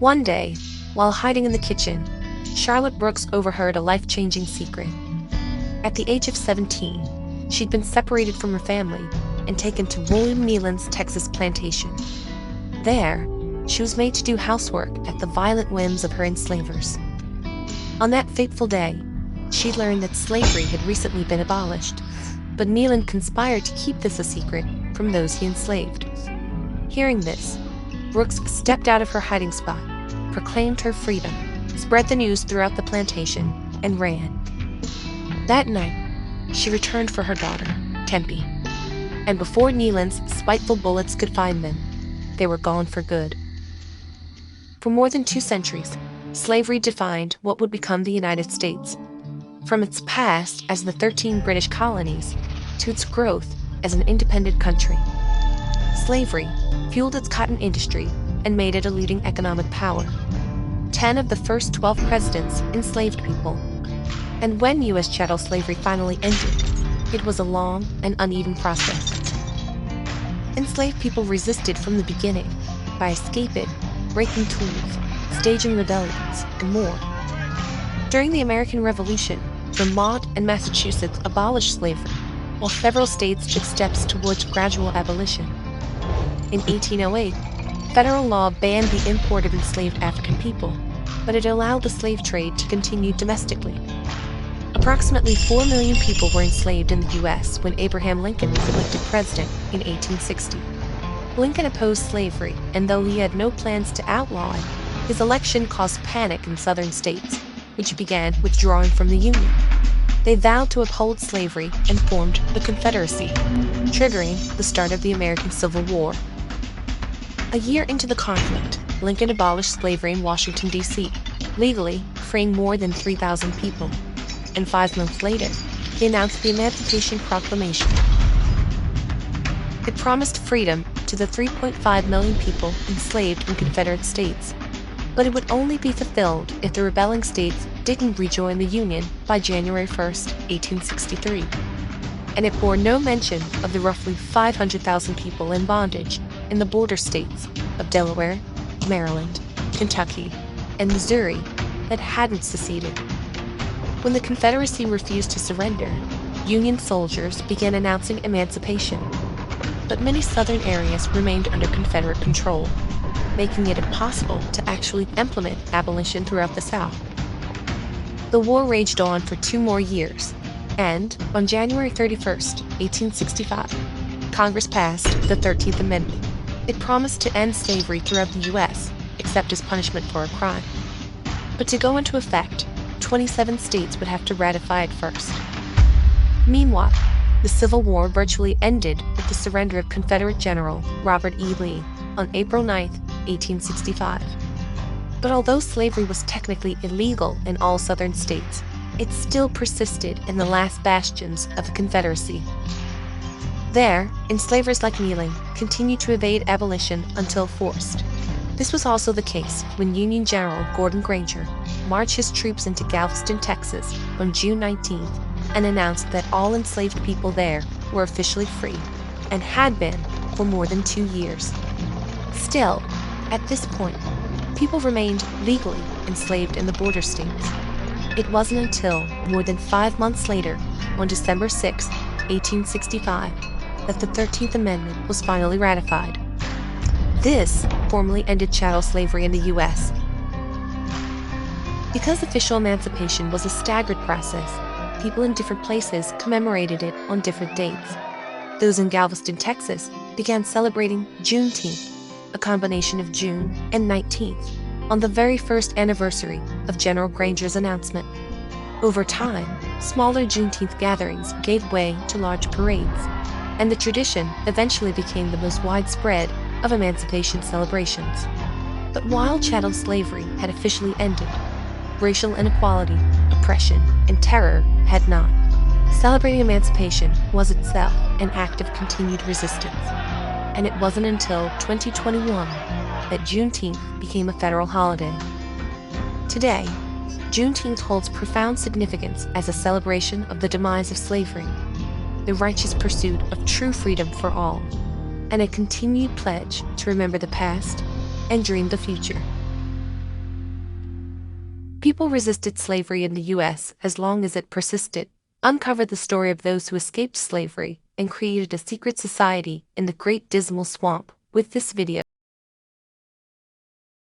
One day, while hiding in the kitchen, Charlotte Brooks overheard a life-changing secret. At the age of 17, she'd been separated from her family and taken to William Nealon's Texas plantation. There, she was made to do housework at the violent whims of her enslavers. On that fateful day, she learned that slavery had recently been abolished, but Nealon conspired to keep this a secret from those he enslaved. Hearing this, Brooks stepped out of her hiding spot, proclaimed her freedom, spread the news throughout the plantation, and ran. That night, she returned for her daughter, K.L.P. And before Nealon's spiteful bullets could find them, they were gone for good. For more than 2 centuries, slavery defined what would become the United States. From its past as the 13 British colonies to its growth as an independent country. Slavery fueled its cotton industry and made it a leading economic power. 10 of the first 12 presidents enslaved people. And when U.S. chattel slavery finally ended, it was a long and uneven process. Enslaved people resisted from the beginning by escaping, breaking tools, staging rebellions, and more. During the American Revolution, Vermont and Massachusetts abolished slavery, while several states took steps towards gradual abolition. In 1808, federal law banned the import of enslaved African people, but it allowed the slave trade to continue domestically. Approximately 4 million people were enslaved in the U.S. when Abraham Lincoln was elected president in 1860. Lincoln opposed slavery, and though he had no plans to outlaw it, his election caused panic in southern states, which began withdrawing from the Union. They vowed to uphold slavery and formed the Confederacy, triggering the start of the American Civil War. A year into the conflict, Lincoln abolished slavery in Washington, D.C., legally freeing more than 3,000 people. And 5 months later, he announced the Emancipation Proclamation. It promised freedom to the 3.5 million people enslaved in Confederate states, but it would only be fulfilled if the rebelling states didn't rejoin the Union by January 1, 1863. And it bore no mention of the roughly 500,000 people in bondage in the border states of Delaware, Maryland, Kentucky, and Missouri that hadn't seceded. When the Confederacy refused to surrender, Union soldiers began announcing emancipation. But many southern areas remained under Confederate control, making it impossible to actually implement abolition throughout the South. The war raged on for 2 more years, and on January 31, 1865, Congress passed the 13th Amendment. It promised to end slavery throughout the U.S., except as punishment for a crime. But to go into effect, 27 states would have to ratify it first. Meanwhile, the Civil War virtually ended with the surrender of Confederate General Robert E. Lee on April 9, 1865. But although slavery was technically illegal in all southern states, it still persisted in the last bastions of the Confederacy. There, enslavers like Nealon continued to evade abolition until forced. This was also the case when Union General Gordon Granger marched his troops into Galveston, Texas on June 19th and announced that all enslaved people there were officially free and had been for more than 2 years. Still, at this point, people remained legally enslaved in the border states. It wasn't until more than 5 months later, on December 6, 1865, that the 13th Amendment was finally ratified. This formally ended chattel slavery in the U.S. Because official emancipation was a staggered process, people in different places commemorated it on different dates. Those in Galveston, Texas, began celebrating Juneteenth, a combination of June and 19th, on the very first anniversary of General Granger's announcement. Over time, smaller Juneteenth gatherings gave way to large parades, and the tradition eventually became the most widespread of emancipation celebrations. But while chattel slavery had officially ended, racial inequality, oppression, and terror had not. Celebrating emancipation was itself an act of continued resistance. And it wasn't until 2021 that Juneteenth became a federal holiday. Today, Juneteenth holds profound significance as a celebration of the demise of slavery, the righteous pursuit of true freedom for all, and a continued pledge to remember the past and dream the future. People resisted slavery in the U.S. as long as it persisted, uncovered the story of those who escaped slavery, and created a secret society in the Great Dismal Swamp. With this video,